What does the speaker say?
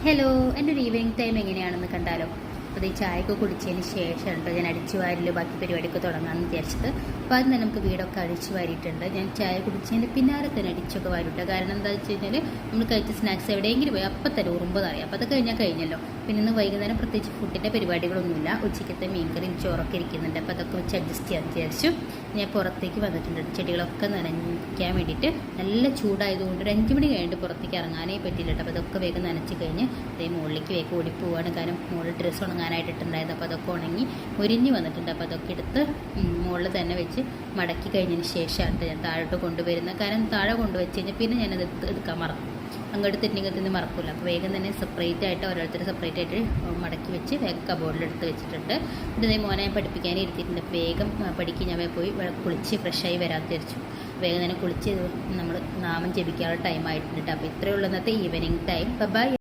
Hello, എൻ്റെ ഒരു evening time എങ്ങനെയാണെന്ന് കണ്ടാലോ. അപ്പോൾ ഈ ചായയൊക്കെ കുടിച്ചതിന് ശേഷം കേട്ടോ ഞാൻ അടിച്ചു വാരൽ ബാക്കി പരിപാടിയൊക്കെ തുടങ്ങാമെന്ന് വിചാരിച്ചത്. അപ്പോൾ ആദ്യം തന്നെ നമുക്ക് വീടൊക്കെ അടിച്ചു വാരിയിട്ടുണ്ട്. ഞാൻ ചായ കുടിച്ചതിൻ്റെ പിന്നാലെ തന്നെ അടിച്ചൊക്കെ വാരിട്ട്. കാരണം എന്താ വെച്ച് കഴിഞ്ഞാൽ നമ്മൾ കഴിച്ച സ്നാക്സ് എവിടെയെങ്കിലും പോയി അപ്പം തന്നെ ഉറുമ്പെന്ന് അറിയാം. അപ്പോൾ അത് കഴിഞ്ഞല്ലോ. പിന്നെ ഇന്ന് വൈകുന്നേരം പ്രത്യേകിച്ച് ഫുഡിൻ്റെ പരിപാടികളൊന്നുമില്ല. ഉച്ചയ്ക്കത്തെ മീൻകറിയും ചോറൊക്കെ ഇരിക്കുന്നുണ്ട്. അപ്പോൾ അതൊക്കെ വെച്ച് അഡ്ജസ്റ്റ് ചെയ്യാൻ വിചാരിച്ചു. ഞാൻ പുറത്തേക്ക് വന്നിട്ടുണ്ട്. ചെടികളൊക്കെ നനയ്ക്കാൻ വേണ്ടിയിട്ട്. നല്ല ചൂടായതുകൊണ്ട് ഒരു 5 മണി കഴിഞ്ഞിട്ട് പുറത്തേക്ക് ഇറങ്ങാനേ പറ്റില്ല കേട്ടോ. അപ്പോൾ അതൊക്കെ വേഗം നനച്ച് കഴിഞ്ഞ് അതേ മുകളിലേക്ക് വേഗം ഓടിപ്പോവാണ്. കാരണം മുകളിൽ ഡ്രസ്സ് ഉണങ്ങാനായിട്ടുണ്ടായിരുന്നു. അപ്പോൾ അതൊക്കെ ഉണങ്ങി മുരിഞ്ഞ് വന്നിട്ടുണ്ട്. അപ്പോൾ അതൊക്കെ എടുത്ത് മുകളിൽ തന്നെ വെച്ച് മടക്കി കഴിഞ്ഞതിന് ശേഷമാണ് ഞാൻ താഴോട്ട് കൊണ്ടുവരുന്നത്. കാരണം താഴെ കൊണ്ടുവച്ച് കഴിഞ്ഞാൽ പിന്നെ ഞാനത് എടുക്കാൻ മറക്കും. അങ്ങോട്ട് തെന്നിങ്ങത്തിന് മറക്കില്ല. അപ്പോൾ വേഗം തന്നെ സെപ്പറേറ്റ് ആയിട്ട് ഓരോരുത്തർ സെപ്പറേറ്റ് ആയിട്ട് മടക്കി വെച്ച് വേഗം കബോർഡിലെടുത്ത് വെച്ചിട്ടുണ്ട്. ഇതേ മോനെ പഠിപ്പിക്കാനേ ഇരുത്തിയിട്ടുണ്ട്. വേഗം പഠിക്കും ഞാൻ പോയി കുളിച്ച് ഫ്രഷായി വരാൻ തിരിച്ചു. വേഗം തന്നെ കുളിച്ച് നമ്മൾ നാമം ജപിക്കാനുള്ള ടൈം ആയിട്ടുണ്ട്. അപ്പോൾ ഇത്രയുള്ള ഇന്നത്തെ ഈവനിങ് ടൈം. ബൈ.